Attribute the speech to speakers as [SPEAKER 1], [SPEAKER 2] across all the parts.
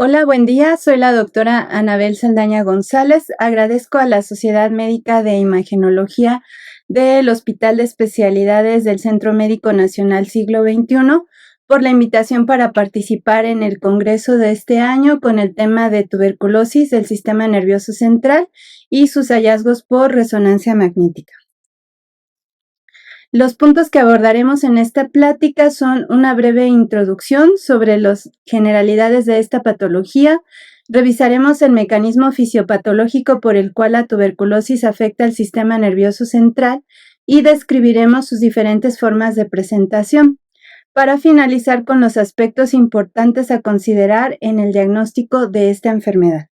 [SPEAKER 1] Hola, buen día. Soy la doctora Anabel Saldaña González. Agradezco a la Sociedad Médica de Imagenología del Hospital de Especialidades del Centro Médico Nacional Siglo XXI por la invitación para participar en el congreso de este año con el tema de tuberculosis del sistema nervioso central y sus hallazgos por resonancia magnética. Los puntos que abordaremos en esta plática son una breve introducción sobre las generalidades de esta patología. Revisaremos el mecanismo fisiopatológico por el cual la tuberculosis afecta al sistema nervioso central y describiremos sus diferentes formas de presentación, para finalizar con los aspectos importantes a considerar en el diagnóstico de esta enfermedad.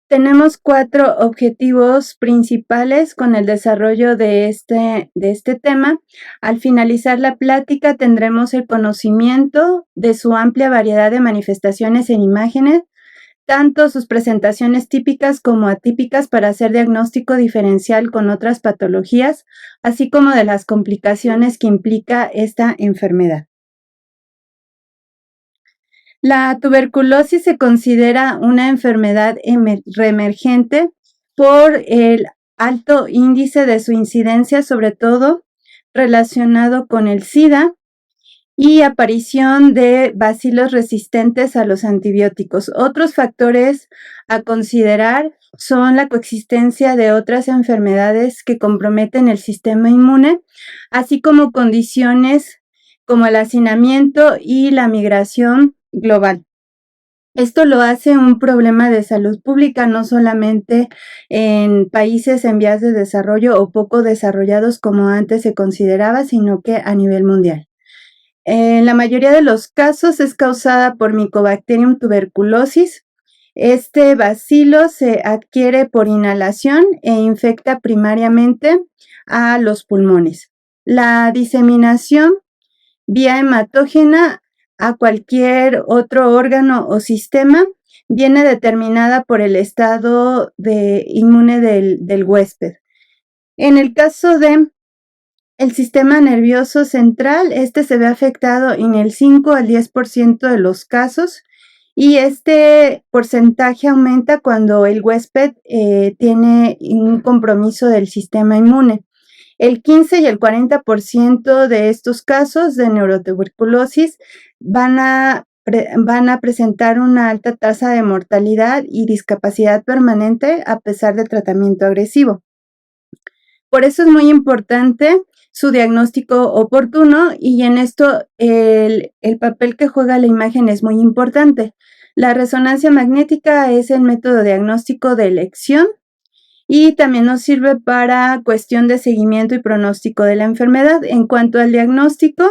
[SPEAKER 1] Tenemos 4 objetivos principales con el desarrollo de este tema. Al finalizar la plática tendremos el conocimiento de su amplia variedad de manifestaciones en imágenes, tanto sus presentaciones típicas como atípicas para hacer diagnóstico diferencial con otras patologías, así como de las complicaciones que implica esta enfermedad. La tuberculosis se considera una enfermedad reemergente por el alto índice de su incidencia, sobre todo relacionado con el SIDA y aparición de bacilos resistentes a los antibióticos. Otros factores a considerar son la coexistencia de otras enfermedades que comprometen el sistema inmune, así como condiciones como el hacinamiento y la migración global. Esto lo hace un problema de salud pública, no solamente en países en vías de desarrollo o poco desarrollados como antes se consideraba, sino que a nivel mundial. En la mayoría de los casos es causada por Mycobacterium tuberculosis. Este bacilo se adquiere por inhalación e infecta primariamente a los pulmones. La diseminación vía hematógena a cualquier otro órgano o sistema viene determinada por el estado inmune del huésped. En el caso de el sistema nervioso central, este se ve afectado en el 5 al 10% de los casos y este porcentaje aumenta cuando el huésped tiene un compromiso del sistema inmune. El 15 y el 40% de estos casos de neurotuberculosis van a presentar una alta tasa de mortalidad y discapacidad permanente a pesar del tratamiento agresivo. Por eso es muy importante su diagnóstico oportuno y en esto el papel que juega la imagen es muy importante. La resonancia magnética es el método diagnóstico de elección y también nos sirve para cuestión de seguimiento y pronóstico de la enfermedad. En cuanto al diagnóstico,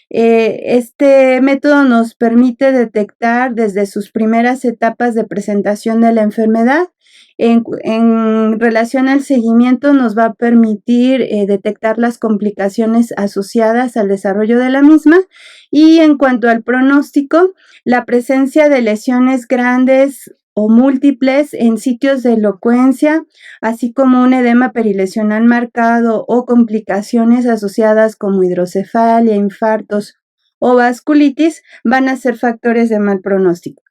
[SPEAKER 1] este método nos permite detectar desde sus primeras etapas de presentación de la enfermedad. En relación al seguimiento, nos va a permitir detectar las complicaciones asociadas al desarrollo de la misma. Y en cuanto al pronóstico, la presencia de lesiones grandes o múltiples en sitios de elocuencia, así como un edema perilesional marcado o complicaciones asociadas como hidrocefalia, infartos o vasculitis, van a ser factores de mal pronóstico.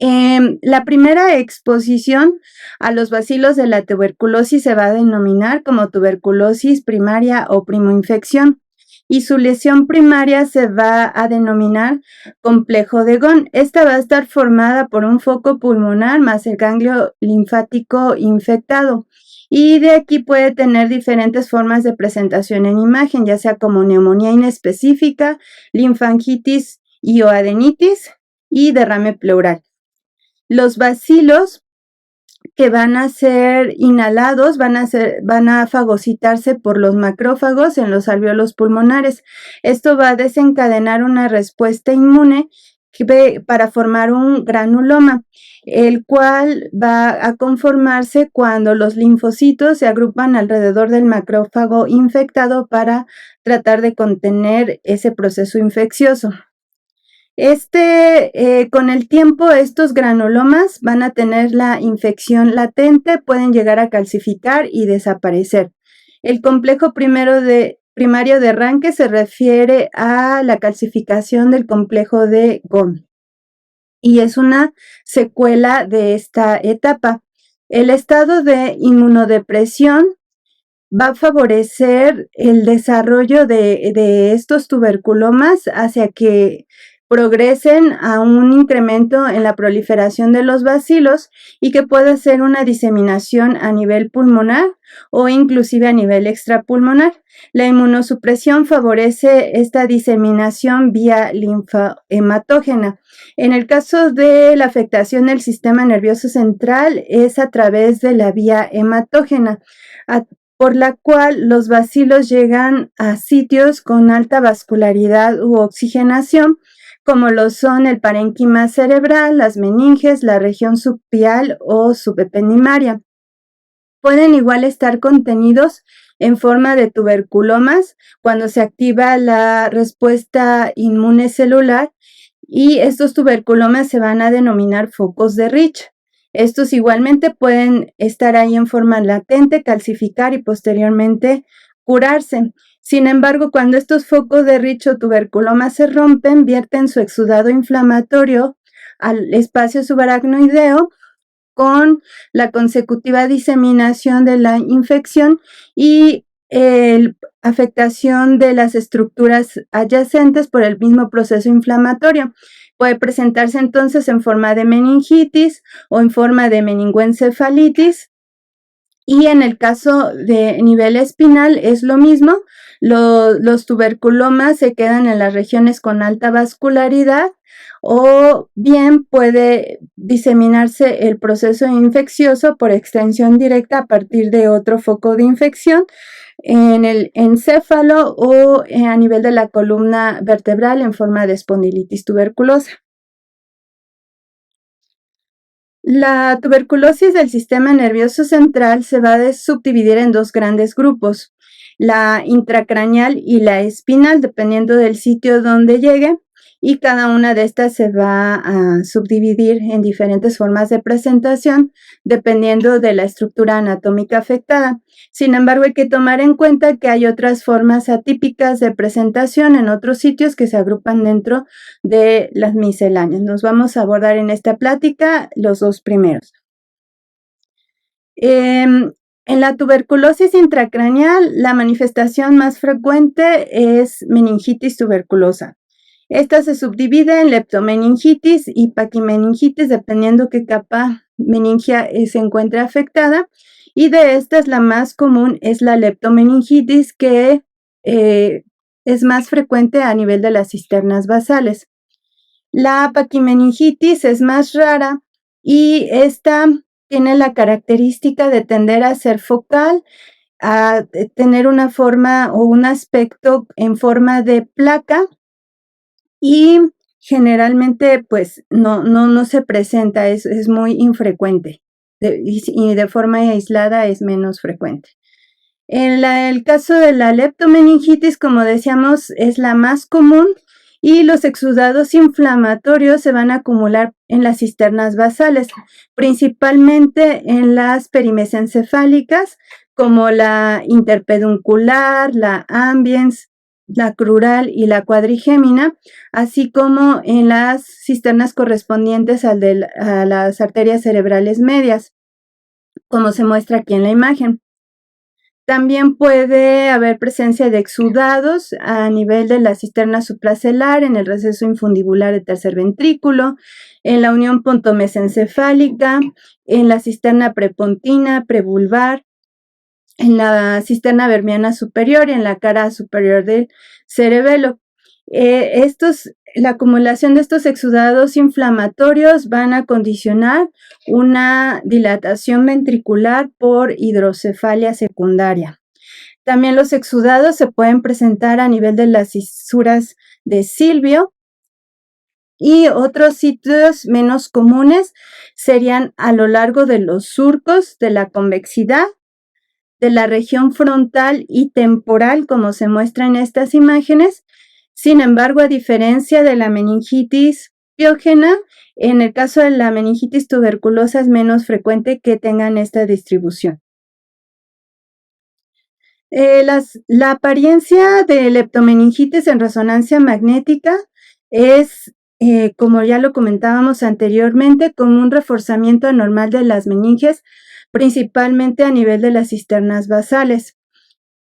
[SPEAKER 1] La primera exposición a los bacilos de la tuberculosis se va a denominar como tuberculosis primaria o primoinfección y su lesión primaria se va a denominar complejo de Ghon. Esta va a estar formada por un foco pulmonar más el ganglio linfático infectado y de aquí puede tener diferentes formas de presentación en imagen, ya sea como neumonía inespecífica, linfangitis y o adenitis y derrame pleural. Los bacilos que van a ser inhalados van a fagocitarse por los macrófagos en los alvéolos pulmonares. Esto va a desencadenar una respuesta inmune para formar un granuloma, el cual va a conformarse cuando los linfocitos se agrupan alrededor del macrófago infectado para tratar de contener ese proceso infeccioso. Con el tiempo, estos granulomas van a tener la infección latente, pueden llegar a calcificar y desaparecer. El complejo primero de primario de Ranke se refiere a la calcificación del complejo de Ghom y es una secuela de esta etapa. El estado de inmunodepresión va a favorecer el desarrollo de estos tuberculomas hacia que progresen a un incremento en la proliferación de los bacilos y que pueda ser una diseminación a nivel pulmonar o inclusive a nivel extrapulmonar. La inmunosupresión favorece esta diseminación vía linfohematógena. En el caso de la afectación del sistema nervioso central es a través de la vía hematógena, por la cual los bacilos llegan a sitios con alta vascularidad u oxigenación, como lo son el parénquima cerebral, las meninges, la región subpial o subependimaria. Pueden igual estar contenidos en forma de tuberculomas cuando se activa la respuesta inmune celular y estos tuberculomas se van a denominar focos de Rich. Estos igualmente pueden estar ahí en forma latente, calcificar y posteriormente curarse. Sin embargo, cuando estos focos de Rich o tuberculomas se rompen, vierten su exudado inflamatorio al espacio subaracnoideo con la consecutiva diseminación de la infección y afectación de las estructuras adyacentes por el mismo proceso inflamatorio. Puede presentarse entonces en forma de meningitis o en forma de meningoencefalitis. Y en el caso de nivel espinal es lo mismo, los tuberculomas se quedan en las regiones con alta vascularidad o bien puede diseminarse el proceso infeccioso por extensión directa a partir de otro foco de infección en el encéfalo o a nivel de la columna vertebral en forma de espondilitis tuberculosa. La tuberculosis del sistema nervioso central se va a subdividir en dos grandes grupos, la intracraneal y la espinal, dependiendo del sitio donde llegue, y cada una de estas se va a subdividir en diferentes formas de presentación, dependiendo de la estructura anatómica afectada. Sin embargo, hay que tomar en cuenta que hay otras formas atípicas de presentación en otros sitios que se agrupan dentro de las misceláneas. Nos vamos a abordar en esta plática los dos primeros. En la tuberculosis intracraneal, la manifestación más frecuente es meningitis tuberculosa. Esta se subdivide en leptomeningitis y paquimeningitis, dependiendo qué capa meningia se encuentre afectada. Y de estas, la más común es la leptomeningitis, que es más frecuente a nivel de las cisternas basales. La paquimeningitis es más rara y esta tiene la característica de tender a ser focal, a tener una forma o un aspecto en forma de placa y generalmente pues no se presenta, es muy infrecuente y de forma aislada es menos frecuente. En el caso de la leptomeningitis, como decíamos, es la más común y los exudados inflamatorios se van a acumular en las cisternas basales, principalmente en las perimesencefálicas, como la interpeduncular, la ambiens, la crural y la cuadrigémina, así como en las cisternas correspondientes a las arterias cerebrales medias, como se muestra aquí en la imagen. También puede haber presencia de exudados a nivel de la cisterna supracelular, en el receso infundibular del tercer ventrículo, en la unión pontomesencefálica, en la cisterna prepontina, prevulvar, en la cisterna vermiana superior y en la cara superior del cerebelo. La acumulación de estos exudados inflamatorios van a condicionar una dilatación ventricular por hidrocefalia secundaria. También los exudados se pueden presentar a nivel de las fisuras de Silvio y otros sitios menos comunes serían a lo largo de los surcos de la convexidad, de la región frontal y temporal, como se muestra en estas imágenes. Sin embargo, a diferencia de la meningitis piógena, en el caso de la meningitis tuberculosa es menos frecuente que tengan esta distribución. La apariencia de leptomeningitis en resonancia magnética es, como ya lo comentábamos anteriormente, como un reforzamiento anormal de las meninges, principalmente a nivel de las cisternas basales.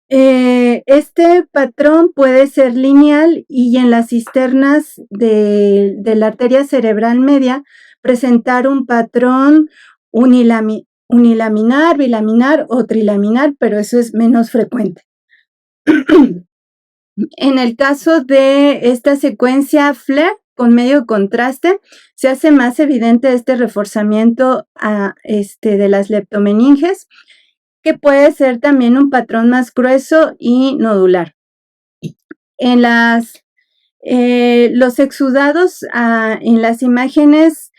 [SPEAKER 1] Este patrón puede ser lineal y en las cisternas de la arteria cerebral media presentar un patrón unilaminar, bilaminar o trilaminar, pero eso es menos frecuente. En el caso de esta secuencia FLAIR con medio contraste, se hace más evidente este reforzamiento de las leptomeninges, que puede ser también un patrón más grueso y nodular. En los exudados en las imágenes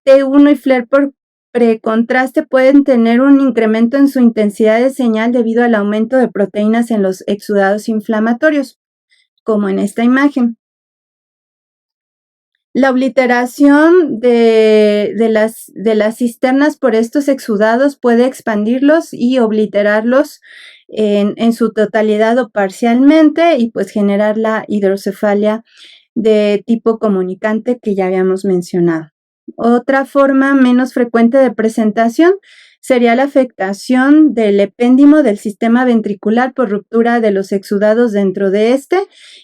[SPEAKER 1] T1 y FLAIR por precontraste pueden tener un incremento en su intensidad de señal debido al aumento de proteínas en los exudados inflamatorios, como en esta imagen. La obliteración de las cisternas por estos exudados puede expandirlos y obliterarlos en su totalidad o parcialmente y pues generar la hidrocefalia de tipo comunicante que ya habíamos mencionado. Otra forma menos frecuente de presentación sería la afectación del epéndimo del sistema ventricular por ruptura de los exudados dentro de este,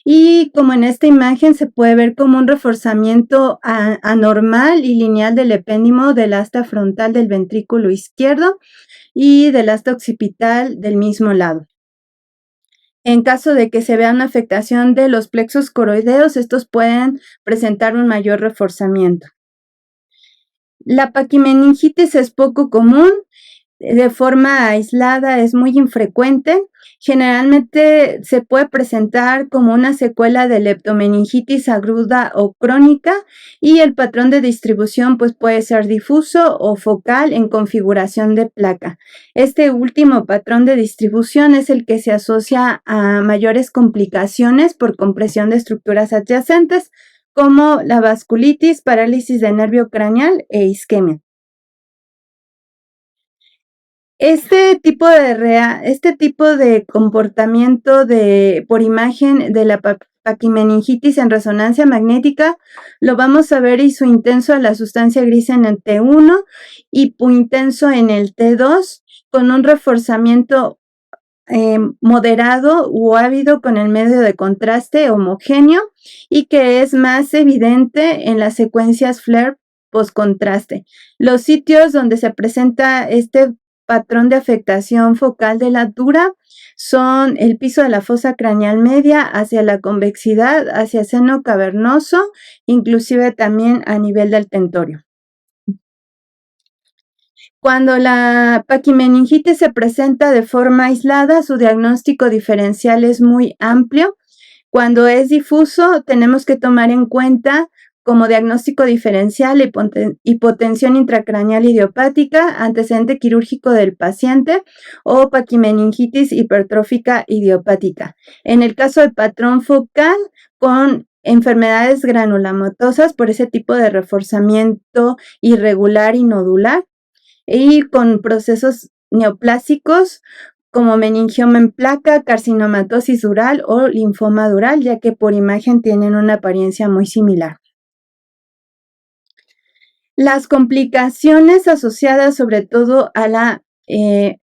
[SPEAKER 1] y como en esta imagen se puede ver como un reforzamiento anormal y lineal del epéndimo del asta frontal del ventrículo izquierdo y del asta occipital del mismo lado. En caso de que se vea una afectación de los plexos coroideos, estos pueden presentar un mayor reforzamiento. La paquimeningitis es poco común, de forma aislada es muy infrecuente. Generalmente se puede presentar como una secuela de leptomeningitis aguda o crónica y el patrón de distribución pues puede ser difuso o focal en configuración de placa. Este último patrón de distribución es el que se asocia a mayores complicaciones por compresión de estructuras adyacentes, como la vasculitis, parálisis de nervio craneal e isquemia. Este tipo de comportamiento por imagen de la paquimeningitis en resonancia magnética lo vamos a ver isointenso a la sustancia gris en el T1, hipointenso en el T2, con un reforzamiento moderado u ávido con el medio de contraste homogéneo y que es más evidente en las secuencias FLAIR postcontraste. Los sitios donde se presenta este patrón de afectación focal de la dura son el piso de la fosa craneal media hacia la convexidad, hacia seno cavernoso, inclusive también a nivel del tentorio. Cuando la paquimeningitis se presenta de forma aislada, su diagnóstico diferencial es muy amplio. Cuando es difuso, tenemos que tomar en cuenta como diagnóstico diferencial hipotensión intracraneal idiopática, antecedente quirúrgico del paciente o paquimeningitis hipertrófica idiopática. En el caso del patrón focal, con enfermedades granulomatosas por ese tipo de reforzamiento irregular y nodular, y con procesos neoplásicos como meningioma en placa, carcinomatosis dural o linfoma dural, ya que por imagen tienen una apariencia muy similar. Las complicaciones asociadas sobre todo a la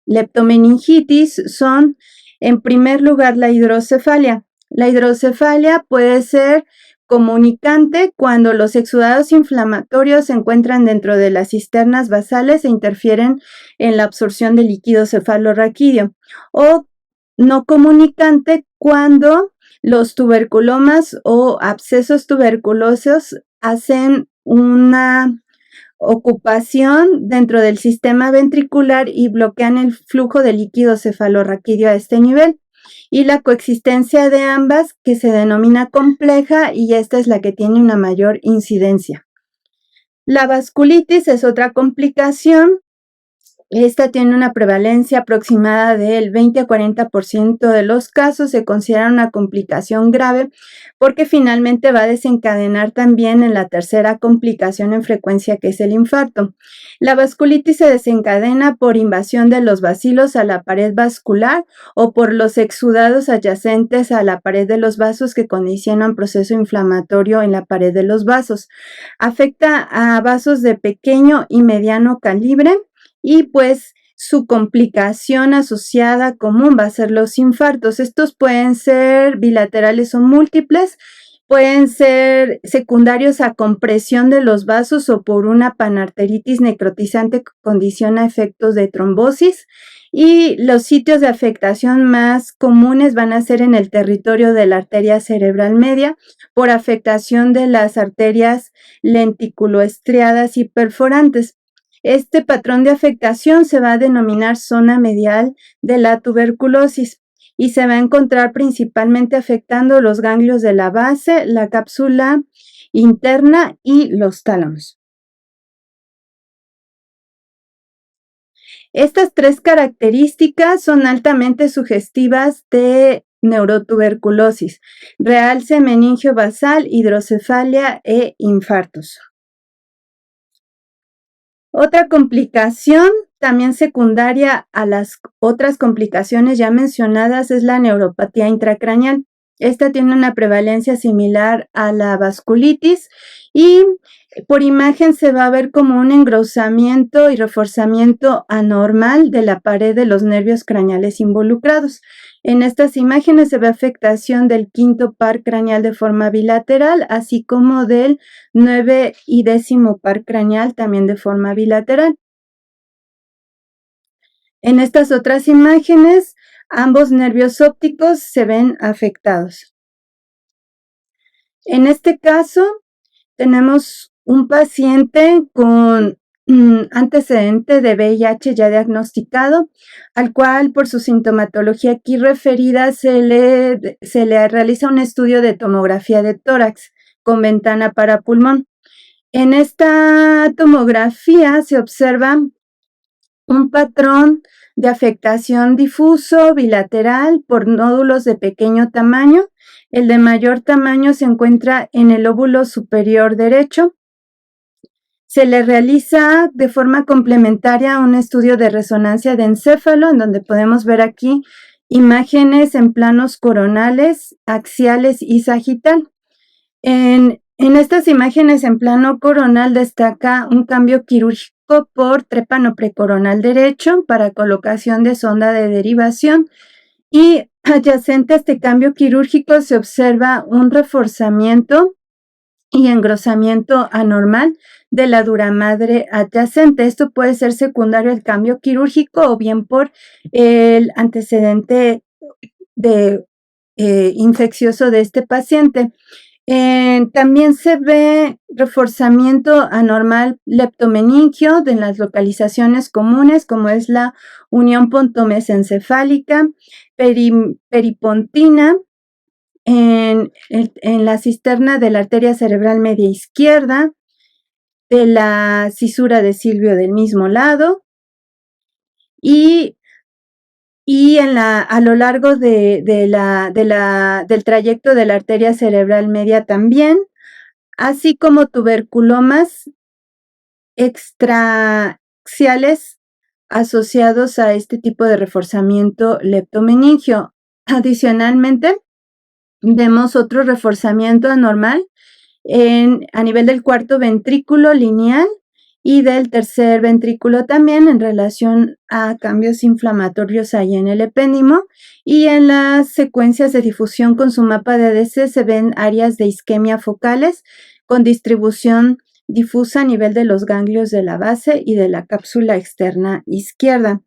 [SPEAKER 1] leptomeningitis son, en primer lugar, la hidrocefalia. La hidrocefalia puede ser comunicante cuando los exudados inflamatorios se encuentran dentro de las cisternas basales e interfieren en la absorción de líquido cefalorraquídeo, o no comunicante cuando los tuberculomas o abscesos tuberculosos hacen una ocupación dentro del sistema ventricular y bloquean el flujo de líquido cefalorraquídeo a este nivel. Y la coexistencia de ambas, que se denomina compleja, y esta es la que tiene una mayor incidencia. La vasculitis es otra complicación Esta tiene una prevalencia aproximada del 20 a 40% de los casos. Se considera una complicación grave porque finalmente va a desencadenar también en la tercera complicación en frecuencia, que es el infarto. La vasculitis se desencadena por invasión de los bacilos a la pared vascular o por los exudados adyacentes a la pared de los vasos que condicionan proceso inflamatorio en la pared de los vasos. Afecta a vasos de pequeño y mediano calibre y pues su complicación asociada común va a ser los infartos. Estos pueden ser bilaterales o múltiples, pueden ser secundarios a compresión de los vasos o por una panarteritis necrotizante que condiciona efectos de trombosis. Y los sitios de afectación más comunes van a ser en el territorio de la arteria cerebral media por afectación de las arterias lenticuloestriadas y perforantes. Este patrón de afectación se va a denominar zona medial de la tuberculosis y se va a encontrar principalmente afectando los ganglios de la base, la cápsula interna y los tálamos. Estas tres características son altamente sugestivas de neurotuberculosis: realce, meningio basal, hidrocefalia e infartos. Otra complicación también secundaria a las otras complicaciones ya mencionadas es la neuropatía intracraneal. Esta tiene una prevalencia similar a la vasculitis y por imagen se va a ver como un engrosamiento y reforzamiento anormal de la pared de los nervios craneales involucrados. En estas imágenes se ve afectación del quinto par craneal de forma bilateral, así como del 9 y 10º par craneal también de forma bilateral. En estas otras imágenes, ambos nervios ópticos se ven afectados. En este caso, tenemos un paciente con antecedente de VIH ya diagnosticado, al cual por su sintomatología aquí referida se le realiza un estudio de tomografía de tórax con ventana para pulmón. En esta tomografía se observa un patrón de afectación difuso bilateral por nódulos de pequeño tamaño. El de mayor tamaño se encuentra en el lóbulo superior derecho. Se le realiza de forma complementaria un estudio de resonancia de encéfalo, en donde podemos ver aquí imágenes en planos coronales, axiales y sagital. En estas imágenes en plano coronal destaca un cambio quirúrgico por trépano precoronal derecho para colocación de sonda de derivación, y adyacente a este cambio quirúrgico se observa un reforzamiento y engrosamiento anormal de la duramadre adyacente. Esto puede ser secundario al cambio quirúrgico o bien por el antecedente infeccioso de este paciente. También se ve reforzamiento anormal leptomeningio de las localizaciones comunes, como es la unión pontomesencefálica, peripontina, en la cisterna de la arteria cerebral media izquierda, de la cisura de Silvio del mismo lado, y a lo largo del trayecto de la arteria cerebral media también, así como tuberculomas extraaxiales asociados a este tipo de reforzamiento leptomeningio. Adicionalmente, vemos otro reforzamiento anormal a nivel del cuarto ventrículo lineal y del tercer ventrículo también, en relación a cambios inflamatorios ahí en el epéndimo. Y en las secuencias de difusión con su mapa de ADC se ven áreas de isquemia focales con distribución difusa a nivel de los ganglios de la base y de la cápsula externa izquierda.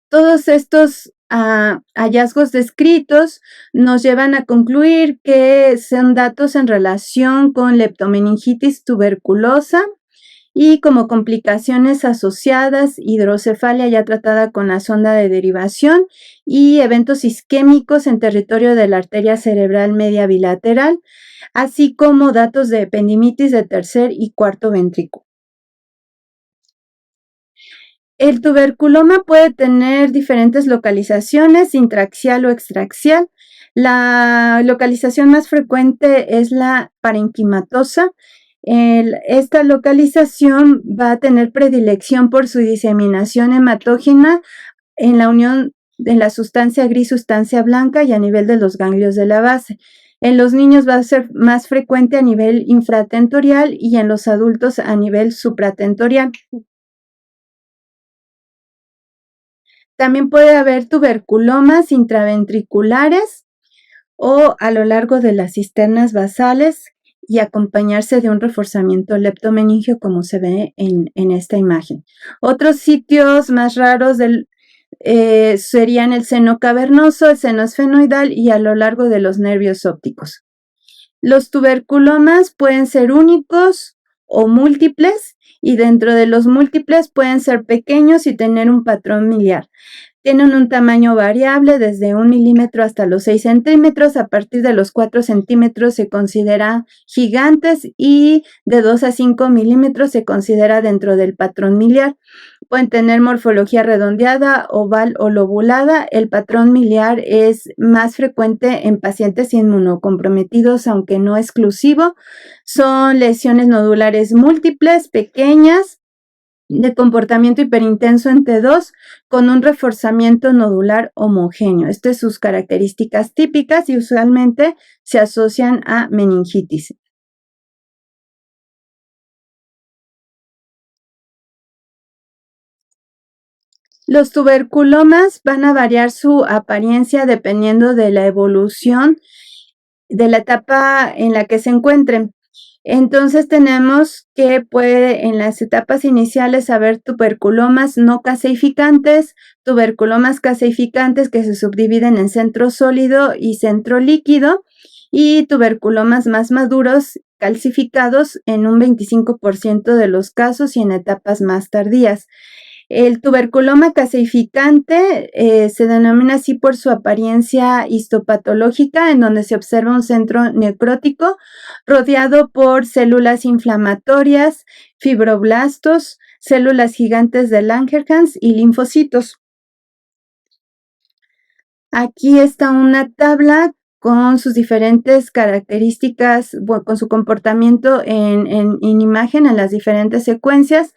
[SPEAKER 1] Todos estos hallazgos descritos nos llevan a concluir que son datos en relación con leptomeningitis tuberculosa y como complicaciones asociadas, hidrocefalia ya tratada con la sonda de derivación y eventos isquémicos en territorio de la arteria cerebral media bilateral, así como datos de ependimitis de tercer y cuarto ventrículo. El tuberculoma puede tener diferentes localizaciones, intraaxial o extraaxial. La localización más frecuente es la parenquimatosa. Esta localización va a tener predilección por su diseminación hematógena en la unión de la sustancia gris, sustancia blanca y a nivel de los ganglios de la base. En los niños va a ser más frecuente a nivel infratentorial y en los adultos a nivel supratentorial. También puede haber tuberculomas intraventriculares o a lo largo de las cisternas basales y acompañarse de un reforzamiento leptomeningio como se ve en esta imagen. Otros sitios más raros serían el seno cavernoso, el seno esfenoidal y a lo largo de los nervios ópticos. Los tuberculomas pueden ser únicos o múltiples y dentro de los múltiples pueden ser pequeños y tener un patrón miliar. Tienen un tamaño variable desde 1 milímetro hasta los 6 centímetros. A partir de los 4 centímetros se considera gigantes y de 2 a 5 milímetros se considera dentro del patrón miliar. Pueden tener morfología redondeada, oval o lobulada. El patrón miliar es más frecuente en pacientes inmunocomprometidos, aunque no exclusivo. Son lesiones nodulares múltiples, pequeñas, de comportamiento hiperintenso en T2 con un reforzamiento nodular homogéneo. Estas son sus características típicas y usualmente se asocian a meningitis. Los tuberculomas van a variar su apariencia dependiendo de la evolución de la etapa en la que se encuentren. Entonces tenemos que puede en las etapas iniciales haber tuberculomas no caseificantes, tuberculomas caseificantes que se subdividen en centro sólido y centro líquido y tuberculomas más maduros calcificados en un 25% de los casos y en etapas más tardías. El tuberculoma caseificante se denomina así por su apariencia histopatológica, en donde se observa un centro necrótico rodeado por células inflamatorias, fibroblastos, células gigantes de Langerhans y linfocitos. Aquí está una tabla con sus diferentes características, con su comportamiento en imagen en las diferentes secuencias.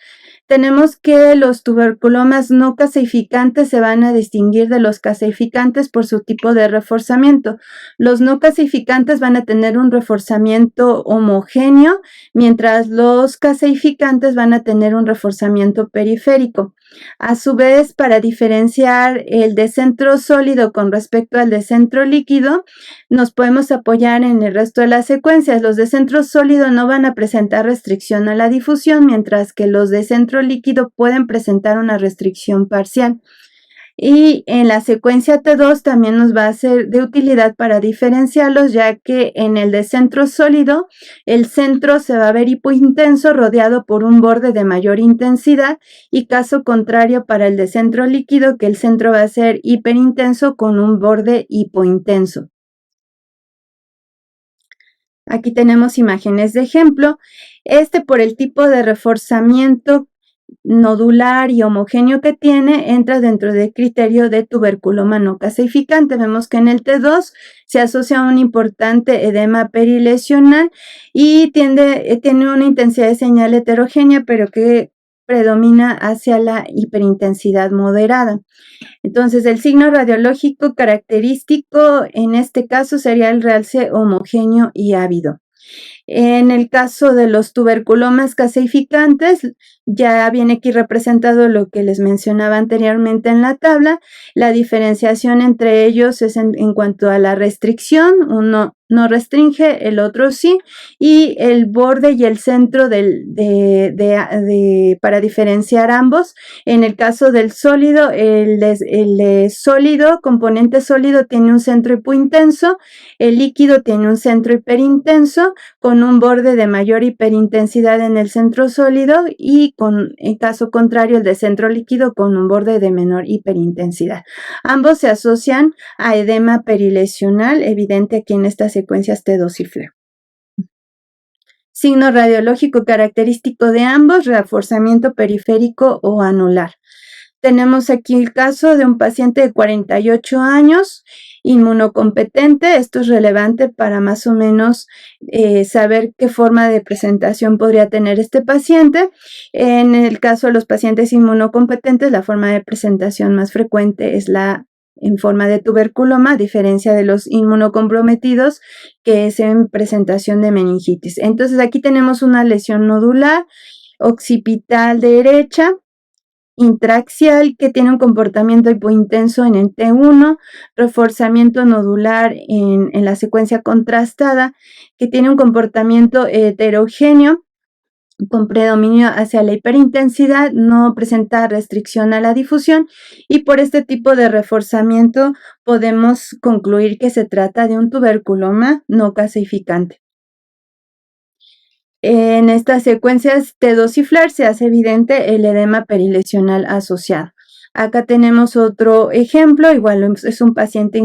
[SPEAKER 1] Tenemos que los tuberculomas no caseificantes se van a distinguir de los caseificantes por su tipo de reforzamiento. Los no caseificantes van a tener un reforzamiento homogéneo, mientras los caseificantes van a tener un reforzamiento periférico. A su vez, para diferenciar el de centro sólido con respecto al de centro líquido, nos podemos apoyar en el resto de las secuencias. Los de centro sólido no van a presentar restricción a la difusión, mientras que los de centro líquido pueden presentar una restricción parcial. Y en la secuencia T2 también nos va a ser de utilidad para diferenciarlos, ya que en el de centro sólido, el centro se va a ver hipointenso rodeado por un borde de mayor intensidad y caso contrario para el de centro líquido, que el centro va a ser hiperintenso con un borde hipointenso. Aquí tenemos imágenes de ejemplo. Por el tipo de reforzamiento nodular y homogéneo que tiene, entra dentro del criterio de tuberculoma no caseificante. Vemos que en el T2 se asocia a un importante edema perilesional y tiene una intensidad de señal heterogénea, pero que predomina hacia la hiperintensidad moderada. Entonces, el signo radiológico característico en este caso sería el realce homogéneo y ávido. En el caso de los tuberculomas caseificantes, ya viene aquí representado lo que les mencionaba anteriormente en la tabla. La diferenciación entre ellos es en cuanto a la restricción. Uno no restringe, el otro sí, y el borde y el centro para diferenciar ambos. En el caso del sólido, el sólido, componente sólido, tiene un centro hipointenso, el líquido tiene un centro hiperintenso, con un borde de mayor hiperintensidad en el centro sólido y en caso contrario el de centro líquido con un borde de menor hiperintensidad. Ambos se asocian a edema perilesional, evidente aquí en estas secuencias T2 y FLER. Signo radiológico característico de ambos, reforzamiento periférico o anular. Tenemos aquí el caso de un paciente de 48 años, inmunocompetente. Esto es relevante para más o menos saber qué forma de presentación podría tener este paciente. En el caso de los pacientes inmunocompetentes, la forma de presentación más frecuente es la en forma de tuberculoma, a diferencia de los inmunocomprometidos, que es en presentación de meningitis. Entonces, aquí tenemos una lesión nodular, occipital derecha, intraaxial, que tiene un comportamiento hipointenso en el T1, reforzamiento nodular en la secuencia contrastada, que tiene un comportamiento heterogéneo, con predominio hacia la hiperintensidad, no presenta restricción a la difusión, y por este tipo de reforzamiento podemos concluir que se trata de un tuberculoma no calcificante. En estas secuencias T2 y FLAIR se hace evidente el edema perilesional asociado. Acá tenemos otro ejemplo, igual es un paciente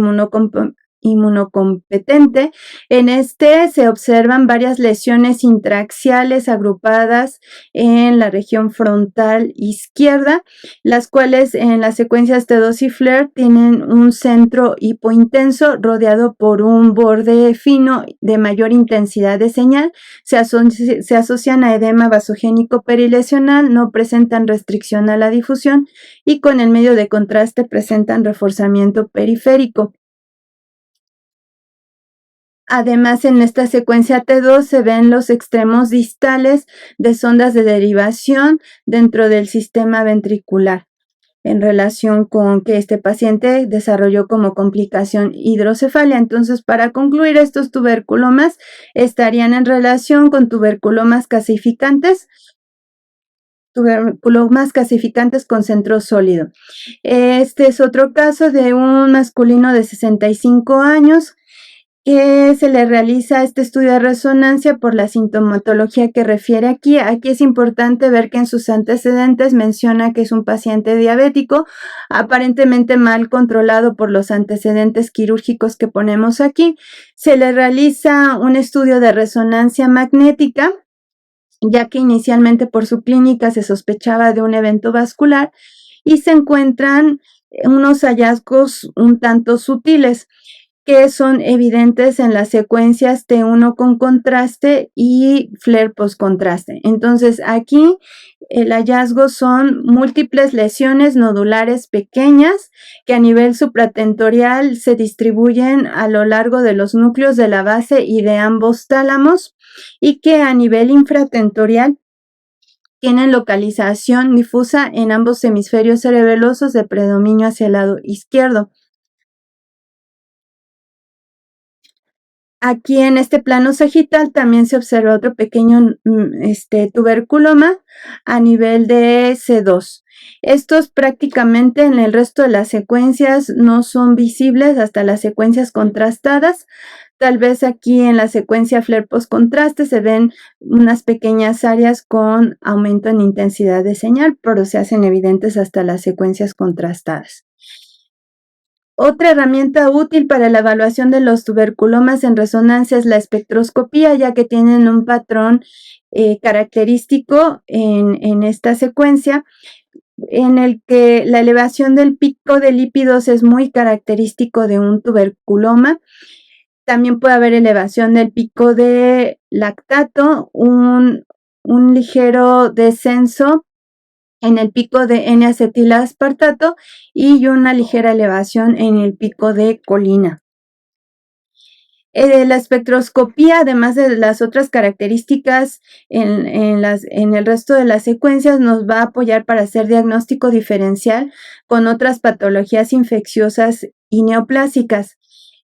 [SPEAKER 1] inmunocompetente. En este se observan varias lesiones intraaxiales agrupadas en la región frontal izquierda, las cuales en las secuencias T2 y FLAIR tienen un centro hipointenso rodeado por un borde fino de mayor intensidad de señal. Se asocian a edema vasogénico perilesional, no presentan restricción a la difusión y con el medio de contraste presentan reforzamiento periférico. Además, en esta secuencia T2 se ven los extremos distales de sondas de derivación dentro del sistema ventricular, en relación con que este paciente desarrolló como complicación hidrocefalia. Entonces, para concluir, estos tuberculomas estarían en relación con tuberculomas calcificantes con centro sólido. Este es otro caso de un masculino de 65 años que se le realiza este estudio de resonancia por la sintomatología que refiere aquí. Aquí es importante ver que en sus antecedentes menciona que es un paciente diabético, aparentemente mal controlado por los antecedentes quirúrgicos que ponemos aquí. Se le realiza un estudio de resonancia magnética, ya que inicialmente por su clínica se sospechaba de un evento vascular, y se encuentran unos hallazgos un tanto sutiles que son evidentes en las secuencias T1 con contraste y FLAIR post-contraste. Entonces, aquí el hallazgo son múltiples lesiones nodulares pequeñas que a nivel supratentorial se distribuyen a lo largo de los núcleos de la base y de ambos tálamos, y que a nivel infratentorial tienen localización difusa en ambos hemisferios cerebelosos de predominio hacia el lado izquierdo. Aquí en este plano sagital también se observa otro pequeño tuberculoma a nivel de C2. Estos prácticamente en el resto de las secuencias no son visibles hasta las secuencias contrastadas. Tal vez aquí en la secuencia FLAIR post-contraste se ven unas pequeñas áreas con aumento en intensidad de señal, pero se hacen evidentes hasta las secuencias contrastadas. Otra herramienta útil para la evaluación de los tuberculomas en resonancia es la espectroscopía, ya que tienen un patrón característico en esta secuencia, en el que la elevación del pico de lípidos es muy característico de un tuberculoma. También puede haber elevación del pico de lactato, un ligero descenso en el pico de N-acetilaspartato y una ligera elevación en el pico de colina. La espectroscopía, además de las otras características en el resto de las secuencias, nos va a apoyar para hacer diagnóstico diferencial con otras patologías infecciosas y neoplásicas.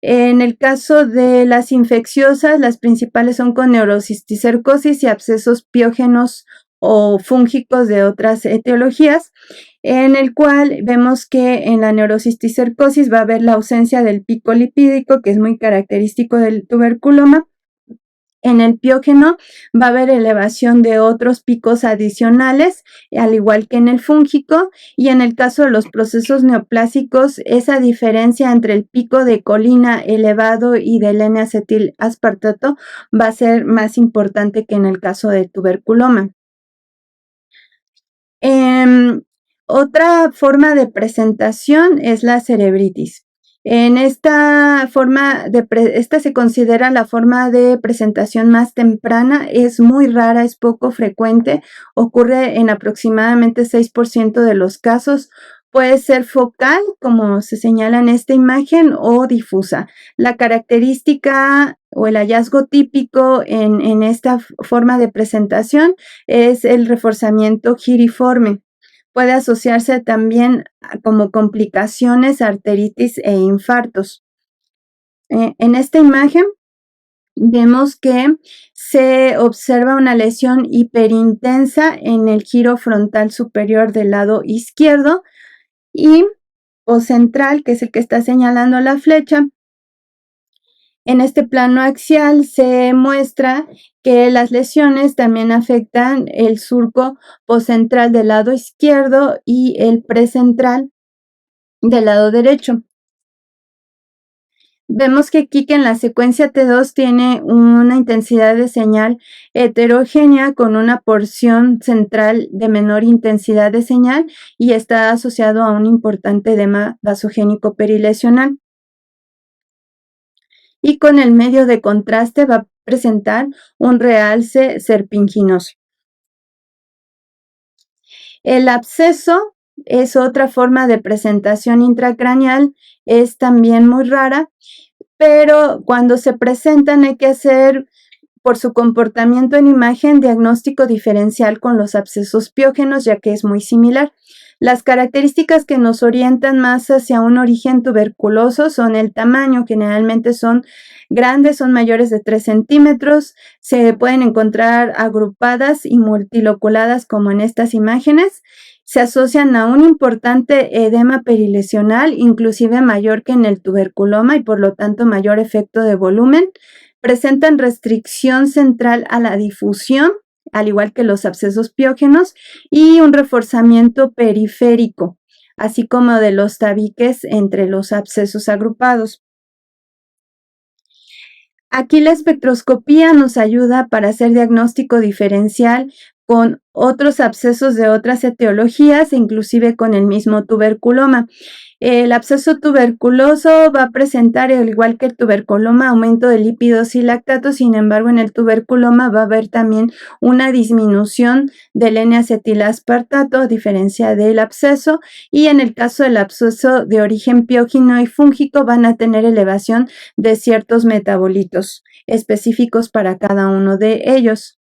[SPEAKER 1] En el caso de las infecciosas, las principales son con neurocisticercosis y abscesos piógenos o fúngicos de otras etiologías, en el cual vemos que en la neurocisticercosis va a haber la ausencia del pico lipídico, que es muy característico del tuberculoma. En el piógeno va a haber elevación de otros picos adicionales, al igual que en el fúngico, y en el caso de los procesos neoplásicos, esa diferencia entre el pico de colina elevado y del N-acetilaspartato va a ser más importante que en el caso del tuberculoma. Otra forma de presentación es la cerebritis. En esta esta se considera la forma de presentación más temprana, es muy rara, es poco frecuente, ocurre en aproximadamente 6% de los casos. Puede ser focal, como se señala en esta imagen, o difusa. La característica o el hallazgo típico en esta forma de presentación es el reforzamiento giriforme. Puede asociarse también como complicaciones, arteritis e infartos. En esta imagen vemos que se observa una lesión hiperintensa en el giro frontal superior del lado izquierdo y o central, que es el que está señalando la flecha. En este plano axial se muestra que las lesiones también afectan el surco poscentral del lado izquierdo y el precentral del lado derecho. Vemos que aquí que en la secuencia T2 tiene una intensidad de señal heterogénea con una porción central de menor intensidad de señal y está asociado a un importante edema vasogénico perilesional. Y con el medio de contraste va a presentar un realce serpinginoso. El absceso es otra forma de presentación intracraneal, es también muy rara, pero cuando se presentan hay que hacer, por su comportamiento en imagen, diagnóstico diferencial con los abscesos piógenos, ya que es muy similar. Las características que nos orientan más hacia un origen tuberculoso son el tamaño, generalmente son grandes, son mayores de 3 centímetros, se pueden encontrar agrupadas y multiloculadas como en estas imágenes, se asocian a un importante edema perilesional, inclusive mayor que en el tuberculoma y por lo tanto mayor efecto de volumen, presentan restricción central a la difusión, al igual que los abscesos piógenos, y un reforzamiento periférico, así como de los tabiques entre los abscesos agrupados. Aquí la espectroscopía nos ayuda para hacer diagnóstico diferencial con otros abscesos de otras etiologías e inclusive con el mismo tuberculoma. El absceso tuberculoso va a presentar, al igual que el tuberculoma, aumento de lípidos y lactatos. Sin embargo, en el tuberculoma va a haber también una disminución del N-acetilaspartato, a diferencia del absceso, y en el caso del absceso de origen piógeno y fúngico van a tener elevación de ciertos metabolitos específicos para cada uno de ellos.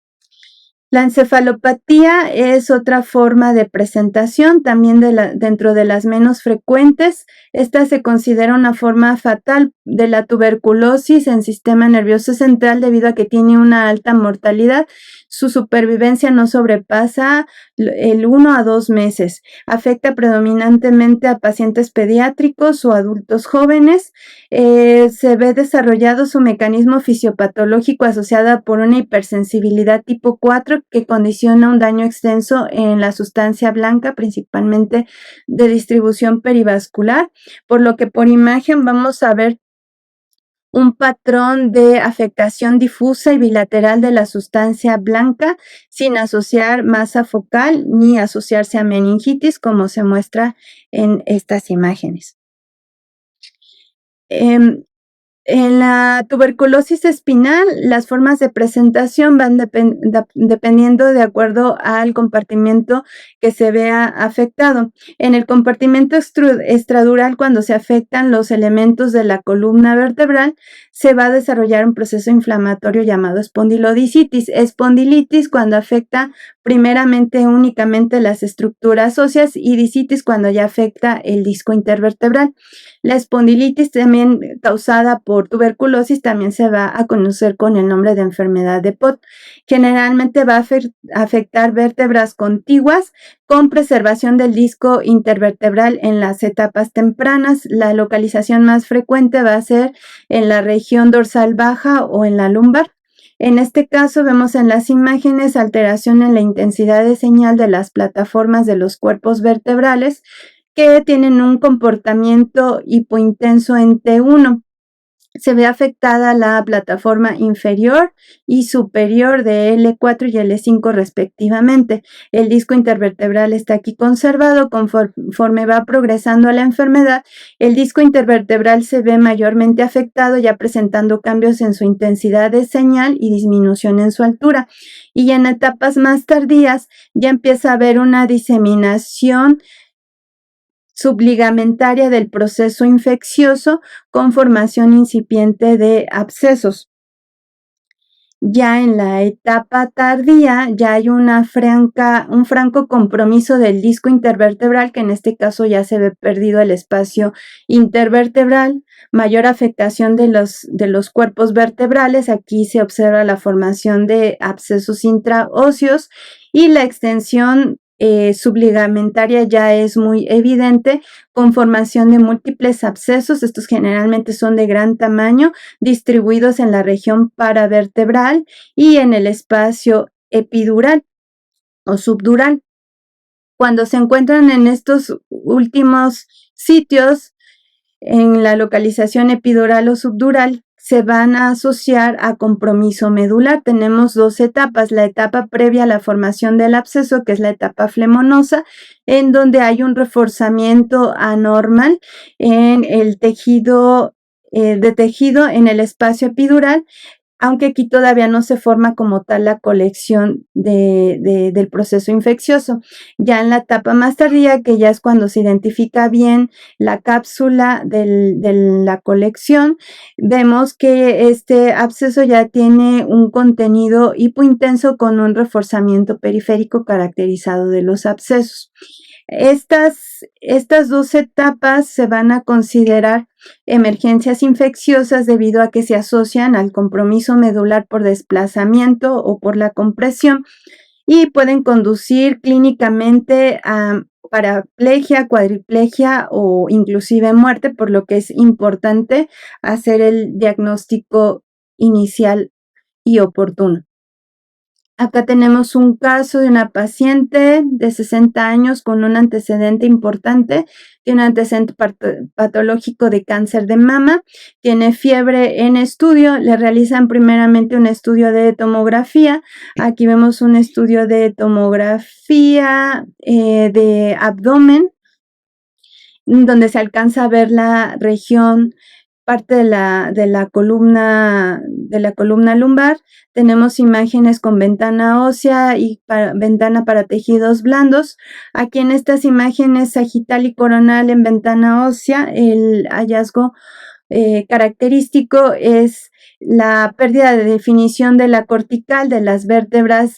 [SPEAKER 1] La encefalopatía es otra forma de presentación, también dentro de las menos frecuentes. Esta se considera una forma fatal de la tuberculosis en sistema nervioso central debido a que tiene una alta mortalidad. Su supervivencia no sobrepasa el 1 a 2 meses. Afecta predominantemente a pacientes pediátricos o adultos jóvenes. Se ve desarrollado su mecanismo fisiopatológico asociado por una hipersensibilidad tipo 4 que condiciona un daño extenso en la sustancia blanca, principalmente de distribución perivascular, por lo que por imagen vamos a ver un patrón de afectación difusa y bilateral de la sustancia blanca sin asociar masa focal ni asociarse a meningitis, como se muestra en estas imágenes. En la tuberculosis espinal, las formas de presentación van dependiendo de acuerdo al compartimento que se vea afectado. En el compartimento extradural, cuando se afectan los elementos de la columna vertebral, se va a desarrollar un proceso inflamatorio llamado espondilodicitis. Espondilitis cuando afecta primeramente únicamente las estructuras óseas y dicitis cuando ya afecta el disco intervertebral. La espondilitis, también causada por tuberculosis, también se va a conocer con el nombre de enfermedad de Pott. Generalmente va a afectar vértebras contiguas con preservación del disco intervertebral en las etapas tempranas. La localización más frecuente va a ser en la región dorsal baja o en la lumbar. En este caso vemos en las imágenes alteración en la intensidad de señal de las plataformas de los cuerpos vertebrales que tienen un comportamiento hipointenso en T1. se ve afectada la plataforma inferior y superior de L4 y L5 respectivamente. El disco intervertebral está aquí conservado. Conforme va progresando la enfermedad, el disco intervertebral se ve mayormente afectado, ya presentando cambios en su intensidad de señal y disminución en su altura. Y en etapas más tardías ya empieza a haber una diseminación subligamentaria del proceso infeccioso con formación incipiente de abscesos. Ya en la etapa tardía ya hay un franco compromiso del disco intervertebral, que en este caso ya se ve perdido el espacio intervertebral, mayor afectación de los cuerpos vertebrales. Aquí se observa la formación de abscesos intraóseos y la extensión subligamentaria ya es muy evidente, con formación de múltiples abscesos. Estos generalmente son de gran tamaño, distribuidos en la región paravertebral y en el espacio epidural o subdural. Cuando se encuentran en estos últimos sitios, en la localización epidural o subdural, se van a asociar a compromiso medular. Tenemos dos etapas: la etapa previa a la formación del absceso, que es la etapa flemonosa, en donde hay un reforzamiento anormal en el tejido en el espacio epidural, aunque aquí todavía no se forma como tal la colección del proceso infeccioso. Ya en la etapa más tardía, que ya es cuando se identifica bien la cápsula de la colección, vemos que este absceso ya tiene un contenido hipointenso con un reforzamiento periférico caracterizado de los abscesos. Estas dos etapas se van a considerar emergencias infecciosas debido a que se asocian al compromiso medular por desplazamiento o por la compresión y pueden conducir clínicamente a paraplegia, cuadriplegia o inclusive muerte, por lo que es importante hacer el diagnóstico inicial y oportuno. Acá tenemos un caso de una paciente de 60 años con un antecedente importante. Tiene un antecedente patológico de cáncer de mama, tiene fiebre en estudio. Le realizan primeramente un estudio de tomografía. Aquí vemos un estudio de tomografía de abdomen, donde se alcanza a ver la región, parte de la columna lumbar. Tenemos imágenes con ventana ósea y ventana para tejidos blandos. Aquí en estas imágenes sagital y coronal en ventana ósea, el hallazgo característico es la pérdida de definición de la cortical de las vértebras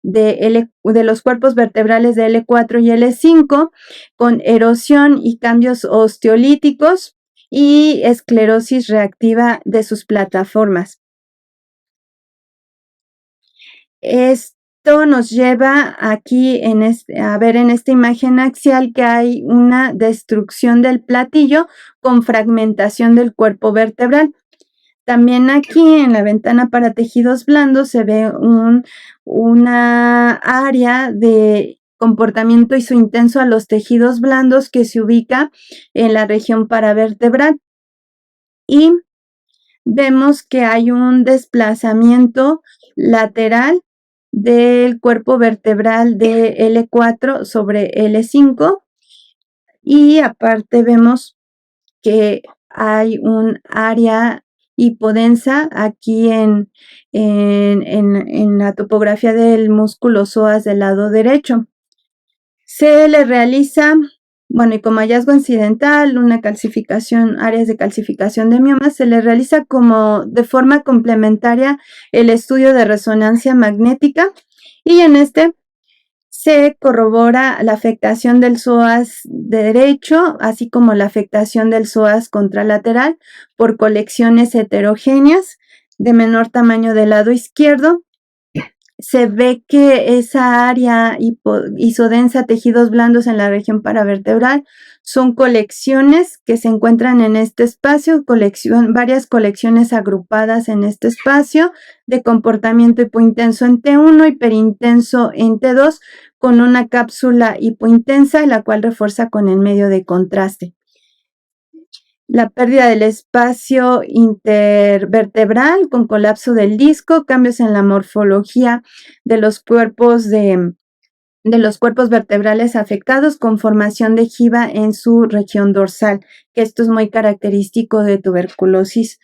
[SPEAKER 1] de los cuerpos vertebrales de L4 y L5, con erosión y cambios osteolíticos y esclerosis reactiva de sus plataformas. Esto nos lleva aquí a ver en esta imagen axial que hay una destrucción del platillo con fragmentación del cuerpo vertebral. También aquí en la ventana para tejidos blandos se ve una área de comportamiento isointenso a los tejidos blandos que se ubica en la región paravertebral. Y vemos que hay un desplazamiento lateral del cuerpo vertebral de L4 sobre L5, y aparte vemos que hay un área hipodensa aquí en la topografía del músculo psoas del lado derecho. Se le realiza, bueno, y como hallazgo incidental, una calcificación, áreas de calcificación de miomas. Se le realiza como de forma complementaria el estudio de resonancia magnética, y en este se corrobora la afectación del psoas derecho, así como la afectación del psoas contralateral por colecciones heterogéneas de menor tamaño del lado izquierdo. Se ve que esa área isodensa, tejidos blandos en la región paravertebral, son colecciones que se encuentran en este espacio, varias colecciones agrupadas en este espacio de comportamiento hipointenso en T1, hiperintenso en T2, con una cápsula hipointensa, la cual refuerza con el medio de contraste. la pérdida del espacio intervertebral con colapso del disco, cambios en la morfología de los cuerpos vertebrales afectados con formación de jiba en su región dorsal, que esto es muy característico de tuberculosis,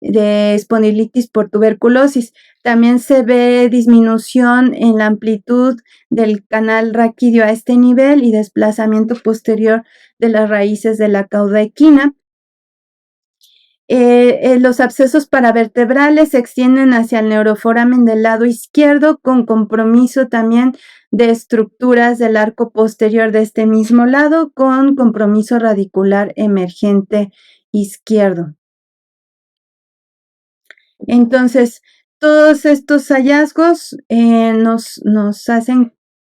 [SPEAKER 1] de espondilitis por tuberculosis. También se ve disminución en la amplitud del canal raquídeo a este nivel y desplazamiento posterior de las raíces de la cauda equina. Los abscesos paravertebrales se extienden hacia el neuroforamen del lado izquierdo con compromiso también de estructuras del arco posterior de este mismo lado con compromiso radicular emergente izquierdo. Entonces, todos estos hallazgos nos hacen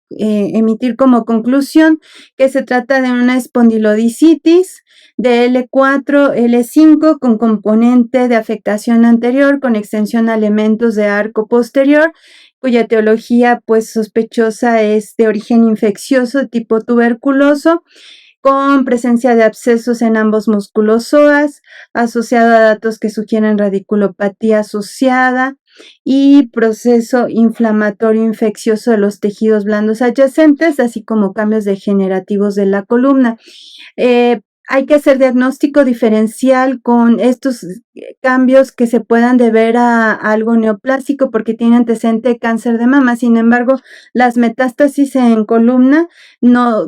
[SPEAKER 1] emitir como conclusión que se trata de una espondilodicitis de L4, L5 con componente de afectación anterior con extensión a elementos de arco posterior, cuya etiología pues sospechosa es de origen infeccioso de tipo tuberculoso, con presencia de abscesos en ambos músculos psoas, asociado a datos que sugieren radiculopatía asociada y proceso inflamatorio infeccioso de los tejidos blandos adyacentes, así como cambios degenerativos de la columna. Hay que hacer diagnóstico diferencial con estos cambios que se puedan deber a algo neoplásico porque tiene antecedente de cáncer de mama. Sin embargo, las metástasis en columna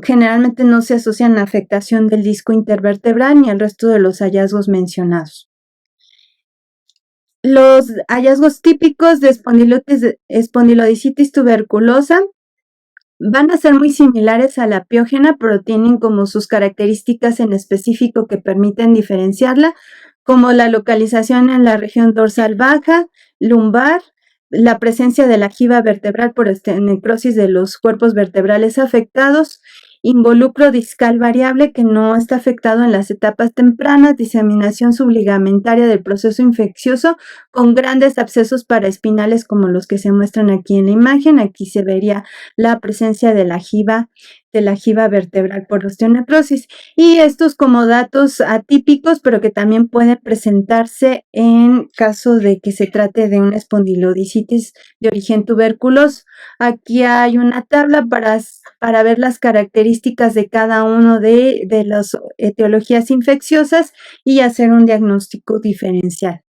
[SPEAKER 1] generalmente no se asocian a afectación del disco intervertebral ni al resto de los hallazgos mencionados. Los hallazgos típicos de espondilodicitis tuberculosa van a ser muy similares a la piógena, pero tienen como sus características en específico que permiten diferenciarla, como la localización en la región dorsal baja, lumbar, la presencia de la jiba vertebral por necrosis de los cuerpos vertebrales afectados, involucro discal variable que no está afectado en las etapas tempranas, diseminación subligamentaria del proceso infeccioso con grandes abscesos paraespinales como los que se muestran aquí en la imagen. Aquí se vería la presencia de la jiba vertebral por osteonecrosis. Y estos como datos atípicos, pero que también pueden presentarse en caso de que se trate de una espondilodicitis de origen tuberculoso. Aquí hay una tabla para ver las características de cada uno de las etiologías infecciosas y hacer un diagnóstico diferencial.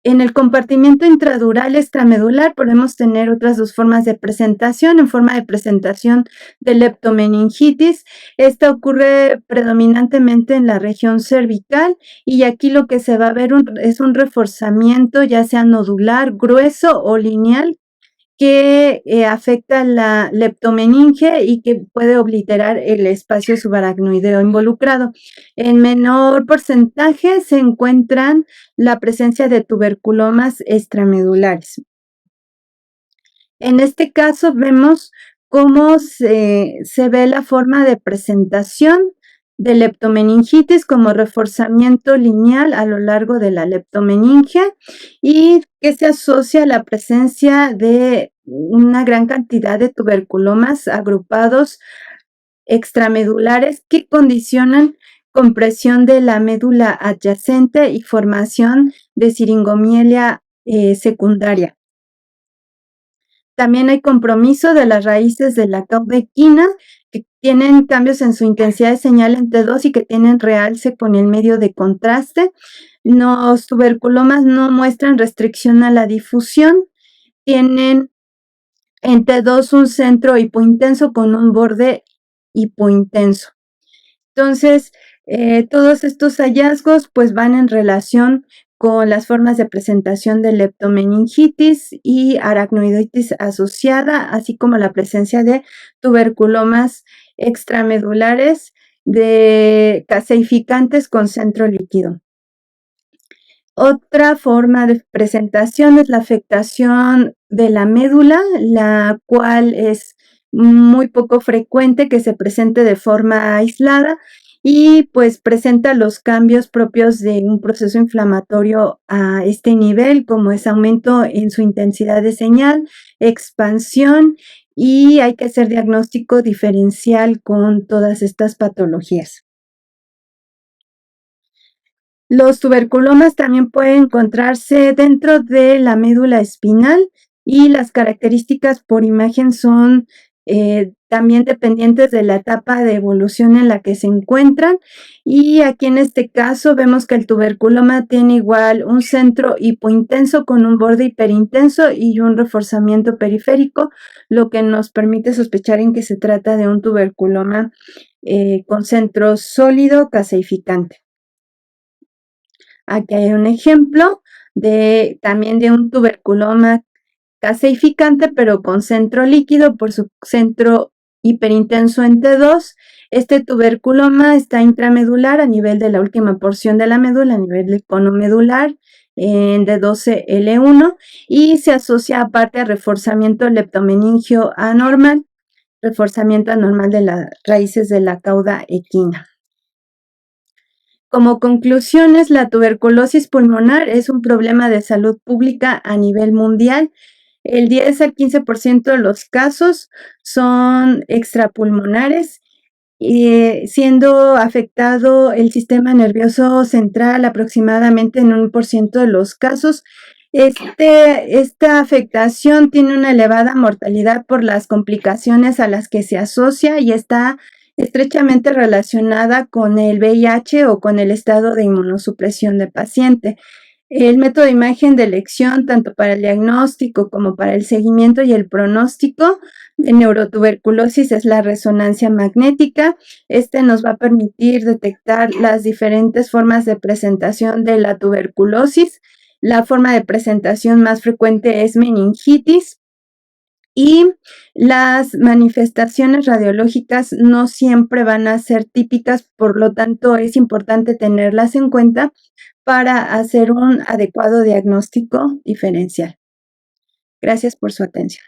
[SPEAKER 1] En el compartimiento intradural extramedular podemos tener otras dos formas de presentación. En forma de presentación de leptomeningitis, esta ocurre predominantemente en la región cervical y aquí lo que se va a ver es un reforzamiento ya sea nodular, grueso o lineal que afecta la leptomeninge y que puede obliterar el espacio subaracnoideo involucrado. En menor porcentaje se encuentran la presencia de tuberculomas extramedulares. En este caso vemos cómo se ve la forma de presentación de leptomeningitis como reforzamiento lineal a lo largo de la leptomeninge y que se asocia a la presencia de una gran cantidad de tuberculomas agrupados extramedulares que condicionan compresión de la médula adyacente y formación de siringomielia secundaria. También hay compromiso de las raíces de la cauda equina que tienen cambios en su intensidad de señal en T2 y que tienen realce con el medio de contraste. Los tuberculomas no muestran restricción a la difusión, tienen en T2 un centro hipointenso con un borde hipointenso. Entonces, todos estos hallazgos pues van en relación con las formas de presentación de leptomeningitis y aracnoiditis asociada, así como la presencia de tuberculomas extramedulares de caseificantes con centro líquido. Otra forma de presentación es la afectación de la médula, la cual es muy poco frecuente que se presente de forma aislada y pues presenta los cambios propios de un proceso inflamatorio a este nivel, como es aumento en su intensidad de señal, expansión y hay que hacer diagnóstico diferencial con todas estas patologías. Los tuberculomas también pueden encontrarse dentro de la médula espinal y las características por imagen son también dependientes de la etapa de evolución en la que se encuentran. Y aquí en este caso vemos que el tuberculoma tiene igual un centro hipointenso con un borde hiperintenso y un reforzamiento periférico, lo que nos permite sospechar en que se trata de un tuberculoma con centro sólido caseificante. Aquí hay un ejemplo también de un tuberculoma caseificante, pero con centro líquido por su centro hiperintenso en T2. Este tuberculoma está intramedular a nivel de la última porción de la médula, a nivel del cono medular, en D12L1, y se asocia aparte a reforzamiento leptomeningio anormal, reforzamiento anormal de las raíces de la cauda equina. Como conclusiones, la tuberculosis pulmonar es un problema de salud pública a nivel mundial. El 10 al 15% de los casos son extrapulmonares, siendo afectado el sistema nervioso central aproximadamente en 1% de los casos. Esta afectación tiene una elevada mortalidad por las complicaciones a las que se asocia y está estrechamente relacionada con el VIH o con el estado de inmunosupresión del paciente. El método de imagen de elección, tanto para el diagnóstico como para el seguimiento y el pronóstico de neurotuberculosis, es la resonancia magnética. Este nos va a permitir detectar las diferentes formas de presentación de la tuberculosis. La forma de presentación más frecuente es meningitis, y las manifestaciones radiológicas no siempre van a ser típicas, por lo tanto es importante tenerlas en cuenta para hacer un adecuado diagnóstico diferencial. Gracias por su atención.